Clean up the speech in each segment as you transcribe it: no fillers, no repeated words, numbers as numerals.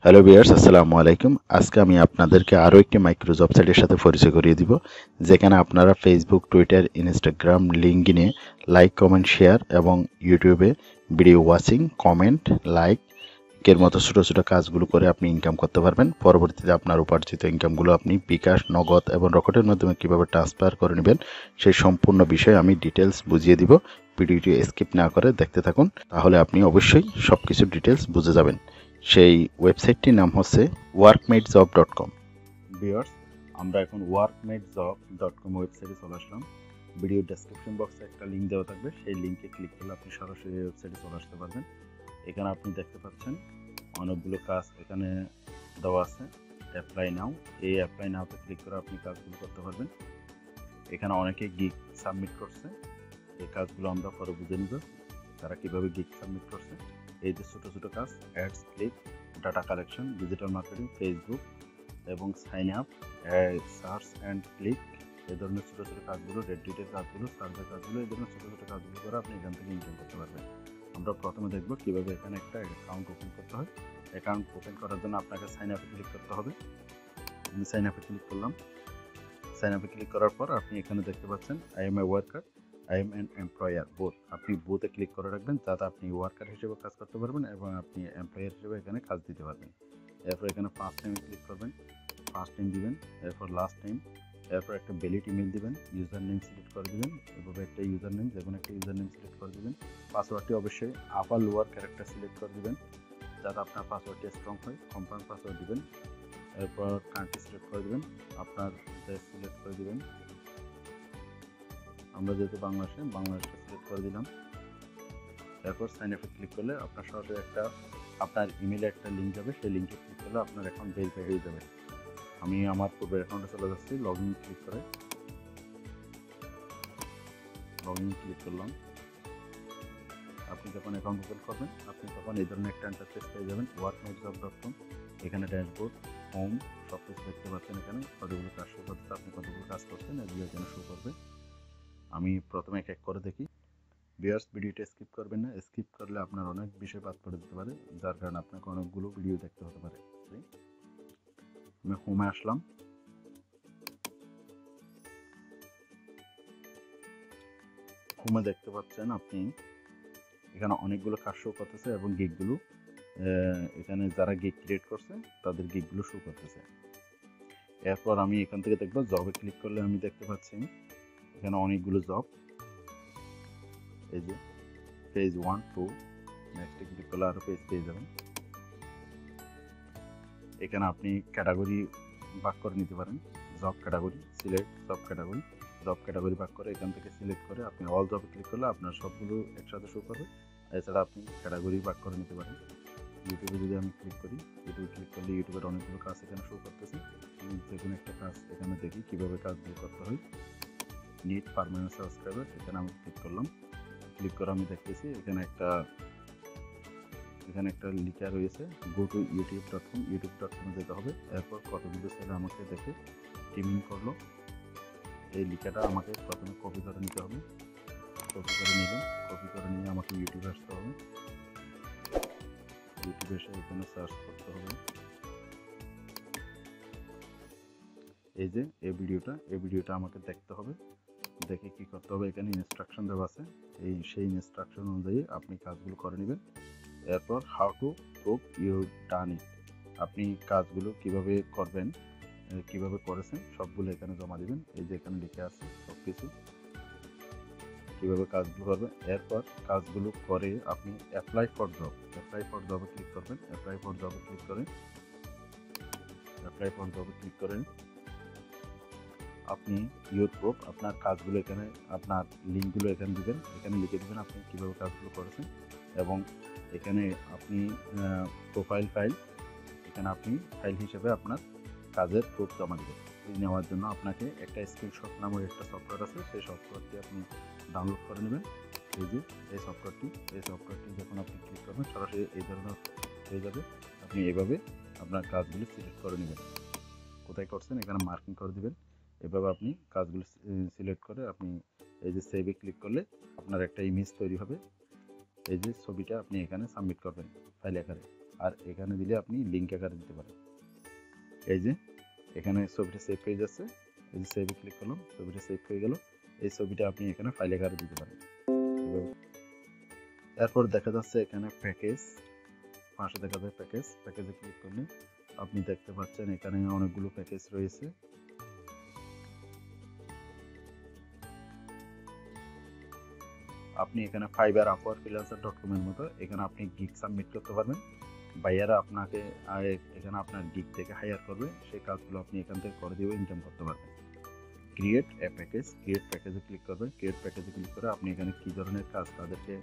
Hello viewers, আসসালামু আলাইকুম। আজকে আমি আপনাদেরকে আরও একটি মাইক্রোজব সাইটের সাথে পরিচয় করিয়ে দিব, যেখানে আপনারা ফেসবুক, টুইটার, ইনস্টাগ্রাম, লিঙ্কডইনে লাইক, কমেন্ট, শেয়ার এবং ইউটিউবে ভিডিও ওয়াচিং, কমেন্ট, লাইক এর মতো ছোটো ছোটো কাজগুলো করে আপনি ইনকাম করতে পারবেন। পরবর্তীতে আপনার উপার্জিত ইনকামগুলো আপনি বিকাশ, নগদ এবং রকেটের মাধ্যমে কীভাবে ট্রান্সফার করে নেবেন সেই সম্পূর্ণ বিষয়ে আমি ডিটেলস বুঝিয়ে দিব। ভিডিওটি স্কিপ না করে দেখতে থাকুন, তাহলে আপনি অবশ্যই সব কিছু ডিটেলস বুঝে যাবেন। সেই ওয়েবসাইটটির নাম হচ্ছে workmatejob.com। ভিউয়ার্স, আমরা এখন workmatejob.com ওয়েবসাইটে চলে আসলাম। ভিডিও ডেসক্রিপশন বক্সে একটা লিঙ্ক দেওয়া থাকবে, সেই লিঙ্কে ক্লিক করলে আপনি সরাসরি এই ওয়েবসাইটে চলে আসতে পারবেন। এখানে আপনি দেখতে পাচ্ছেন অনেকগুলো কাজ এখানে দেওয়া আছে। অ্যাপ্লাই নাও, এই অ্যাপ্লাই নাওতে ক্লিক করে আপনি কাজগুলো করতে পারবেন। এখানে অনেকে গিগ সাবমিট করছে, এই কাজগুলো আমরা পরে বুঝে নিব তারা কীভাবে গিগ সাবমিট করছে। এই যে ছোটো ছোটো কাজ, ads, click, data collection, digital marketing, Facebook এবং sign up, search and click, এই ধরনের ছোটো ছোটো কাজগুলো, রেডিটের কাজগুলো, সার্ভে কাজগুলো, এই ধরনের ছোটো ছোটো কাজগুলো করে আপনি এখান থেকে ইনকাম করতে পারবেন। আমরা প্রথমে দেখব কীভাবে এখানে একটা অ্যাকাউন্ট ওপেন করতে হয়। অ্যাকাউন্ট ওপেন করার জন্য আপনাকে সাইন আপে ক্লিক করতে হবে। আমি সাইন আপে ক্লিক করলাম। সাইন আপে ক্লিক করার পর আপনি এখানে দেখতে পাচ্ছেন I M A worker, I am an employer, both. আপনি বোথে ক্লিক করে রাখবেন, যাতে আপনি ওয়ার্কার হিসেবে কাজ করতে পারবেন এবং আপনি এমপ্লয়ার হিসেবে এখানে কাজ দিতে পারবেন। এরপর এখানে ফার্স্ট টাইমে ক্লিক করবেন, ফার্স্ট টাইম দিবেন, এরপর লাস্ট টাইম, এরপর একটা ভ্যালিড ইমেল দিবেন, ইউজার নেম সিলেক্ট করে দিবেন, এভাবে একটা ইউজার নেম, যে কোনো একটা ইউজার নেম সিলেক্ট করে দিবেন। পাসওয়ার্ডটি অবশ্যই আপার লোয়ার ক্যারেক্টার সিলেক্ট করে দিবেন, যাতে আপনার পাসওয়ার্ডটি স্ট্রং হয়। কনফার্ম পাসওয়ার্ড দিবেন, এরপর কান্ট্রি সিলেক্ট করে দিবেন, আপনার দেশ সিলেক্ট করে দিবেন। আমরা যেহেতু বাংলাদেশটা সিলেক্ট করে দিলাম। এরপর সাইন আপে ক্লিক করলে আপনার সরাসরি আপনার ইমেলে একটা লিঙ্ক যাবে, সেই লিঙ্কে ক্লিক করলে আপনার অ্যাকাউন্ট ভেরিফাই হয়ে যাবে। আমি আমার পূর্বের অ্যাকাউন্টে চলে যাচ্ছি, লগ ইন ক্লিক করে লগ ইন ক্লিক করলাম। আপনি যখন অ্যাকাউন্ট ওপেন করবেন, আপনি তখন এই ধরনের একটা ইন্টারফেস পেয়ে যাবেন, workmatejob.com। এখানে ড্যাশবোর্ড, হোম, সব কিছু দেখতে পাচ্ছেন। এখানে কতগুলো কাজ শো করছে, আপনি কতগুলো কাজ করছেন এগুলো এখানে শো করবে। আমি প্রথমে এক এক করে দেখি। ভিউয়ার্স, ভিডিওটা স্কিপ করবেন না, স্কিপ করলে আপনার অনেক বিষয় বাদ পড়ে যেতে পারে, যার কারণে আপনাকে অনেকগুলো ভিডিও দেখতে হতে পারে। আমি হোমে আসলাম। হোমে দেখতে পাচ্ছেন আপনি এখানে অনেকগুলো কাজ শো করতেছে এবং গিগগুলো এখানে যারা গিগ ক্রিয়েট করছে তাদের গিগগুলো শো করতেছে। এরপর আমি এখান থেকে দেখবো, জবে ক্লিক করলে আমি দেখতে পাচ্ছি এখানে অনেকগুলো জব। এই যে পেজ 1, 2, নেক্সটে ক্লিক করলে আরও পেজ পেয়ে যাবেন। এখানে আপনি ক্যাটাগরি ভাগ করে নিতে পারেন, job category, select job category, job category ভাগ করে এখান থেকে সিলেক্ট করে আপনি অল জবে ক্লিক করলে আপনার সবগুলো একসাথে শো করবে। এছাড়া আপনি ক্যাটাগরি ভাগ করে নিতে পারেন। ইউটিউবে যদি আমি ক্লিক করি, ইউটিউবে ক্লিক করলে ইউটিউবের অনেকগুলো কাজ এখানে শো করতেছে। আমি যে কোনো একটা কাজ এখানে দেখি কীভাবে কাজগুলো করতে হয়। নিড পার্মানেন্ট সাবস্ক্রাইবার, এখানে আমি ক্লিক করলাম। ক্লিক করে আমি দেখতেছি এখানে একটা লেখা রয়েছে, গো টু youtube.com। youtube.com যেতে হবে। এরপর কতগুলো ছেলে আমাকে দেখে টিমিং করলো, এই লেখাটা আমাকে প্রথমে কপি করে নিতে হবে। কপি করে নিলাম, কপি করে নিয়ে আমাকে ইউটিউবে আসতে হবে। ইউটিউবে এসে এখানে সার্চ করতে হবে। এই যে এই ভিডিওটা আমাকে দেখতে হবে। দেখে কি করতে হবে, এখানে ইনস্ট্রাকশন দেওয়া আছে, সেই ইনস্ট্রাকশন অনুযায়ী আপনি কাজগুলো করে নেবেন। এরপর how to prove you done it, আপনি কাজগুলো কিভাবে করবেন, কিভাবে করেছেন সবগুলো এখানে জমা দিবেন। এই যে এখানে লিখে আছে সব কিছু কীভাবে কাজগুলো করবেন। এরপর কাজগুলো করে আপনি অ্যাপ্লাই ফর জবে ক্লিক করবেন। অ্যাপ্লাই ফর জবে ক্লিক করেন আপনি ইউর প্রুফ, আপনার কাজগুলো এখানে, আপনার লিঙ্কগুলো এখানে দিবেন, এখানে লিখে দেবেন আপনি কীভাবে কাজগুলো করেছেন। এবং এখানে আপনি প্রোফাইল ফাইল, এখানে আপনি ফাইল হিসেবে আপনার কাজের প্রুফ জমা দেবেন। নেওয়ার জন্য আপনাকে একটা স্ক্রিনশট নামের একটা সফটওয়্যার আছে, সেই সফটওয়্যারটি আপনি ডাউনলোড করে নেবেন। এই যে এই সফটওয়্যারটি যখন আপনি ক্লিক করবেন সরাসরি এই ধরনের হয়ে যাবে। আপনি এভাবে আপনার কাজগুলো সিলেক্ট করে নেবেন, কোথায় করছেন এখানে মার্কিং করে দিবেন। এভাবে আপনি কাজগুলো সিলেক্ট করে আপনি এই যে সেভে ক্লিক করলে আপনার একটা ইমেজ তৈরি হবে। এই যে ছবিটা আপনি এখানে সাবমিট করবেন ফাইল আকারে। আর এখানে দিলে আপনি লিঙ্ক আকারে দিতে পারেন। এই যে এখানে ছবিটা সেভ হয়ে যাচ্ছে, এই যে সেভে ক্লিক করলাম, ছবিটা সেভ হয়ে গেল। এই ছবিটা আপনি এখানে ফাইল আকারে দিতে পারেন। এরপর দেখা যাচ্ছে এখানে প্যাকেজ, পাশে দেখা যায় প্যাকেজ, প্যাকেজে ক্লিক করলে আপনি দেখতে পাচ্ছেন এখানে অনেকগুলো প্যাকেজ রয়েছে। আপনি এখানে ফাইবার, আপওয়ার্ক, ফ্রিল্যান্সার.com এর মতো এখানে আপনি গিগ সাবমিট করতে পারবেন। বাইয়ারা আপনাকে এখানে আপনার গিগ থেকে হায়ার করবে, সেই কাজগুলো আপনি এখান থেকে করে দিয়ে ইনকাম করতে পারবেন। ক্রিয়েট এ প্যাকেজ, ক্রিয়েট প্যাকেজে ক্লিক করবেন। ক্রিয়েট প্যাকেজে ক্লিক করে আপনি এখানে কী ধরনের কাজ তাদেরকে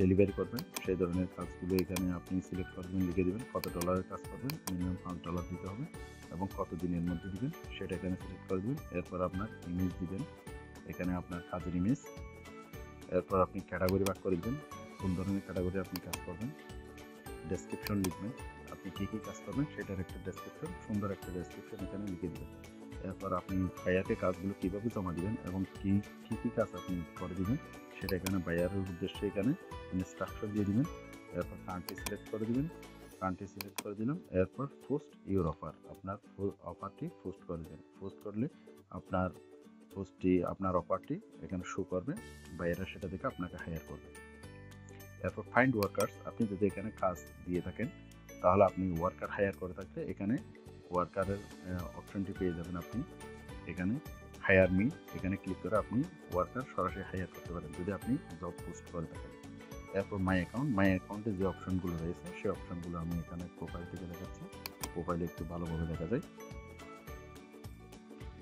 ডেলিভারি করবেন সেই ধরনের কাজগুলো এখানে আপনি সিলেক্ট করবেন, লিখে দেবেন। কত ডলারের কাজ করবেন, মিনিমাম $5 দিতে হবে এবং কত দিনের মধ্যে দিবেন সেটা এখানে সিলেক্ট করে দেবেন। এরপর আপনার ইমেজ দিবেন, এখানে আপনার কাজের ইমেজ। এরপর আপনি ক্যাটাগরি ভাগ করে দেবেন, কোন ধরনের ক্যাটাগরি আপনি কাজ করবেন। ডেসক্রিপশন লিখবেন, আপনি কী কী কাজ করবেন সেটার একটা ডেসক্রিপশন, সুন্দর একটা ডেসক্রিপশন এখানে লিখে দেবেন। এরপর আপনি বায়ারকে কাজগুলো কীভাবে জমা দিবেন এবং কী কী কাজ আপনি করে দিবেন সেটা এখানে বায়ারের উদ্দেশ্যে এখানে ইনস্ট্রাকশন দিয়ে দিবেন। এরপর কান্ট্রি সিলেক্ট করে দিবেন, কান্ট্রি সিলেক্ট করে দিলাম। এরপর পোস্ট ইউর অফার, আপনার অফারটি পোস্ট করে দেবেন। পোস্ট করলে আপনার পোস্টটি, আপনার অফারটি এখানে শো করবে, বায়াররা সেটা দেখে আপনাকে হায়ার করবে। এরপর ফাইন্ড ওয়ার্কার্স, আপনি যদি এখানে কাজ দিয়ে থাকেন তাহলে আপনি ওয়ার্কার হায়ার করে থাকলে এখানে ওয়ার্কারের অপশনটি পেয়ে যাবেন। আপনি এখানে হায়ার মি, এখানে ক্লিক করে আপনি ওয়ার্কার সরাসরি হায়ার করতে পারেন যদি আপনি জব পোস্ট করে থাকেন। এরপর মাই অ্যাকাউন্ট, মাই অ্যাকাউন্টে যে অপশনগুলো রয়েছে সেই অপশনগুলো আমি এখানে প্রোফাইল থেকে দেখাচ্ছি, প্রোফাইলে একটু ভালোভাবে দেখা যায়।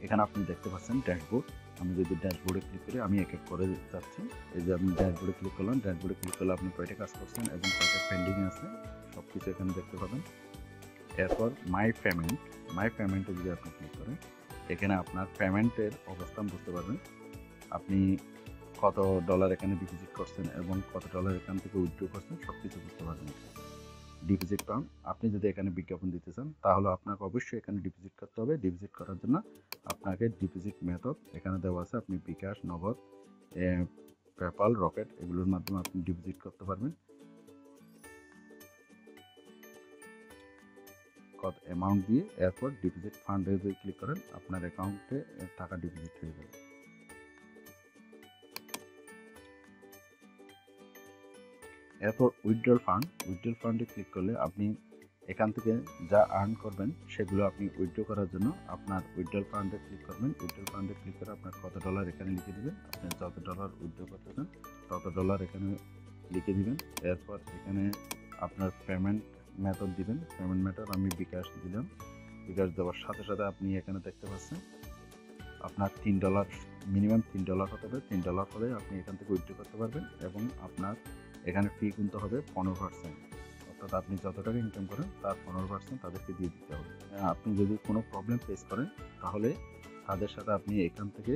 এখানে আপনি দেখতে পাচ্ছেন ড্যাশবোর্ড, আমি যদি ড্যাশবোর্ডে ক্লিক করি আমি এক এক করে যাচ্ছি। এই যে আপনি ড্যাশবোর্ডে ক্লিক করলাম, ড্যাশবোর্ডে ক্লিক করলে আপনি কয়টা কাজ করছেন এবং কয়টা পেন্ডিং আছে সব কিছু এখানে দেখতে পাবেন। এরপর মাই পেমেন্ট, মাই পেমেন্টে যদি আপনি ক্লিক করেন এখানে আপনার পেমেন্টের অবস্থান বুঝতে পারবেন। আপনি কত ডলার এখানে ডিপোজিট করছেন এবং কত ডলার এখান থেকে উইথড্র করছেন সব কিছু বুঝতে পারবেন। ডিপোজিট পান, আপনি যদি এখানে বিজ্ঞাপন দিতে চান তাহলে আপনাকে অবশ্যই এখানে ডিপোজিট করতে হবে। ডিপোজিট করার জন্য আপনাকে ডিপোজিট মেথড এখানে দেওয়া আছে, আপনি বিকাশ, নগদ, পেপাল, রকেট এগুলোর মাধ্যমে আপনি ডিপোজিট করতে পারবেন। কত অ্যামাউন্ট দিয়ে এরপর ডিপোজিট ফান্ডে যদি ক্লিক করেন আপনার অ্যাকাউন্টে টাকা ডিপোজিট হয়ে যাবে। এরপর উইথড্রল ফান্ড, উইথড্রল ফান্ডে ক্লিক করলে আপনি এখান থেকে যা আর্ন করবেন সেগুলো আপনি উইথড্র করার জন্য আপনার উইথড্রল ফান্ডে ক্লিক করবেন। উইথড্রল ফান্ডে ক্লিক করে আপনার কত ডলার এখানে লিখে দিবেন, আপনি যত ডলার উইথড্র করতে চান তত ডলার এখানে লিখে দিবেন। এরপর এখানে আপনার পেমেন্ট মেথড দিবেন, পেমেন্ট মেথড আমি বিকাশ দিলাম। বিকাশ দেওয়ার সাথে সাথে আপনি এখানে দেখতে পাচ্ছেন আপনার $3, মিনিমাম $3 হতে হবে। $3 হলে আপনি এখান থেকে উইথড্র করতে পারবেন এবং আপনার এখানে ফি গুনতে হবে 15%, অর্থাৎ আপনি যত টাকা ইনকাম করেন তার 15% তাদেরকে দিয়ে দিতে হবে। আপনি যদি কোনো প্রবলেম ফেস করেন তাহলে তাদের সাথে আপনি এখান থেকে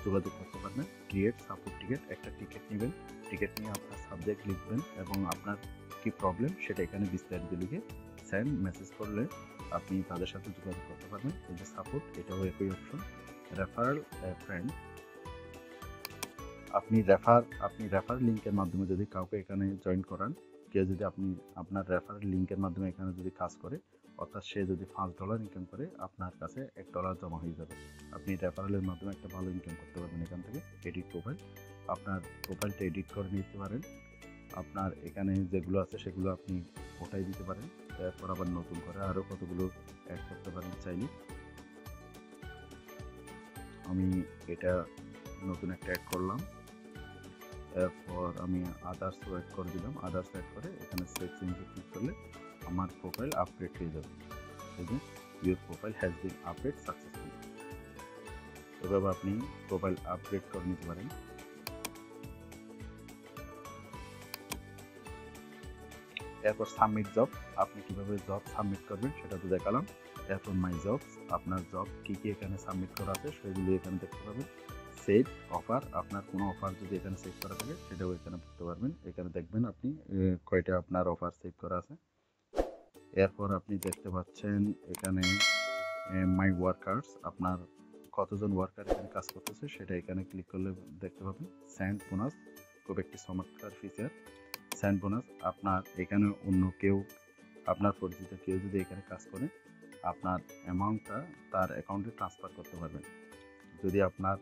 যোগাযোগ করতে পারবেন। ক্রিয়েট সাপোর্ট টিকেট, একটা টিকিট নেবেন, টিকিট নিয়ে আপনার সাবজেক্ট লিখবেন এবং আপনার কি প্রবলেম সেটা এখানে বিস্তারিত লিখে সেন্ড মেসেজ করলে আপনি তাদের সাথে যোগাযোগ করতে পারবেন। এই যে সাপোর্ট, এটাও একই অপশন। রেফারেল ফ্রেন্ড, আপনি রেফার লিঙ্কের মাধ্যমে যদি কাউকে এখানে জয়েন করান, কেউ যদি আপনি আপনার রেফার লিঙ্কের মাধ্যমে এখানে যদি কাজ করে অর্থাৎ সে যদি $5 ইনকাম করে আপনার কাছে $1 জমা হয়ে যাবে। আপনি রেফারেলের মাধ্যমে একটা ভালো ইনকাম করতে পারবেন এখান থেকে। এডিট প্রোফাইল, আপনার প্রোফাইলটা এডিট করে নিতে পারেন, আপনার এখানে যেগুলো আছে সেগুলো আপনি ওটাই দিতে পারেন। এরপর আবার নতুন করে আরও কতগুলো অ্যাড করতে পারেন চাইলে। আমি এটা নতুন একটা অ্যাড করলাম, এরপর আমি আদার্স অ্যাড করে দিলাম। আদার্স অ্যাড করে এখানে সেভ চেঞ্জে ক্লিক করলে আমার প্রোফাইল আপডেট হয়ে যাবে। এই যে your profile has been update successfully. এভাবে আপনি প্রোফাইল আপডেট করে নিতে পারেন। এরপর সাবমিট জব, আপনি কিভাবে জব সাবমিট করবেন সেটা তো দেখালাম। এরপর মাই জবস, আপনার জব কী কী এখানে সাবমিট করা আছে সেগুলো এখানে দেখতে পাবেন। সেভ অফার, আপনার কোনো অফার যদি এখানে সেভ করা থাকে সেটাও এখানে করতে পারবেন। এখানে দেখবেন আপনি কয়টা আপনার অফার সেভ করা আছে। এরপর আপনি দেখতে পাচ্ছেন এখানে মাই ওয়ার্কার্স, আপনার কতজন ওয়ার্কার এখানে কাজ করতেছে সেটা এখানে ক্লিক করলে দেখতে পাবেন। স্যান্ড বোনাস, খুব একটি চমৎকার ফিচার। স্যান্ড বোনাস, আপনার এখানে অন্য কেউ আপনার পরিচিত কেউ যদি এখানে কাজ করে আপনার অ্যামাউন্টটা তার অ্যাকাউন্টে ট্রান্সফার করতে পারবেন। যদি আপনার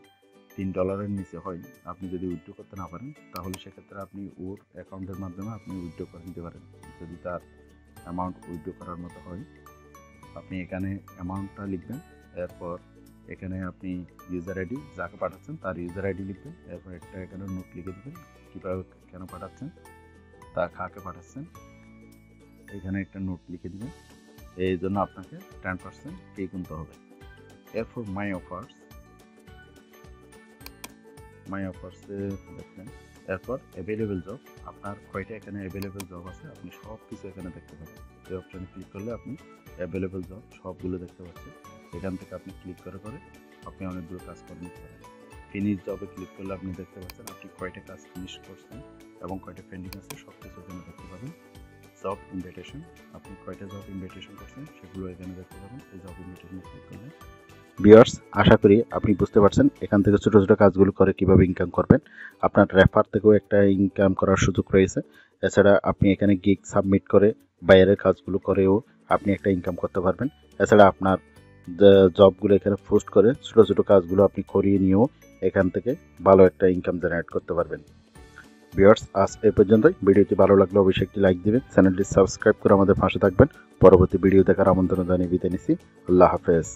$3 নিচে হয়, আপনি যদি উইথড্র করতে না পারেন, তাহলে সেক্ষেত্রে আপনি ওর অ্যাকাউন্টের মাধ্যমে আপনি উইথড্র করে নিতে পারেন। যদি তার অ্যামাউন্ট উইথড্র করার মতো হয়, আপনি এখানে অ্যামাউন্টটা লিখবেন, এরপর এখানে আপনি ইউজার আইডি যাকে পাঠাচ্ছেন তার ইউজার আইডি লিখবেন, এরপর একটা এখানে নোট লিখে দেবেন কীভাবে কেন পাঠাচ্ছেন, তা কাকে পাঠাচ্ছেন, এখানে একটা নোট লিখে দেবেন। এই জন্য আপনাকে 10% পে করতে হবে। এরপর মাই অফার্সে দেখবেন, এরপর অ্যাভেলেবেল জব, আপনার কয়টা এখানে অ্যাভেলেবেল জব আছে আপনি সব কিছু এখানে দেখতে পাবেন। এই অপশানে ক্লিক করলে আপনি অ্যাভেলেবেল জব সবগুলো দেখতে পাচ্ছেন। এখান থেকে আপনি ক্লিক করে আপনি অনেকগুলো কাজ করে নিতে পারেন। ফিনিশ জবে ক্লিক করলে আপনি দেখতে পাচ্ছেন আপনি কয়টা কাজ ফিনিশ করছেন এবং কয়টা পেন্ডিং আছে সব কিছু এখানে দেখতে পাবেন। জব ইনভিটেশন, আপনি কয়টা জব ইনভিটেশন করছেন সেগুলো এখানে দেখতে পাবেন এই জব ইনভিটেশনে ক্লিক করলে। ভিউয়ার্স, আশা করি আপনি বুঝতে পারছেন এখান থেকে ছোটো ছোটো কাজগুলো করে কিভাবে ইনকাম করবেন। আপনার রেফার থেকেও একটা ইনকাম করার সুযোগ রয়েছে। এছাড়া আপনি এখানে গিগ সাবমিট করে বাইরের কাজগুলো করেও আপনি একটা ইনকাম করতে পারবেন। এছাড়া আপনার জবগুলো এখানে পোস্ট করে ছোটো ছোটো কাজগুলো আপনি করিয়ে নিয়েও এখান থেকে ভালো একটা ইনকাম জেনারেট করতে পারবেন। ভিউয়ার্স, আজ এই পর্যন্তই। ভিডিওটি ভালো লাগলে অবশ্যই একটি লাইক দিবেন, চ্যানেলটি সাবস্ক্রাইব করে আমাদের পাশে থাকবেন। পরবর্তী ভিডিও দেখার আমন্ত্রণ জানিয়ে বিদায় নিচ্ছি। আল্লাহ হাফেজ।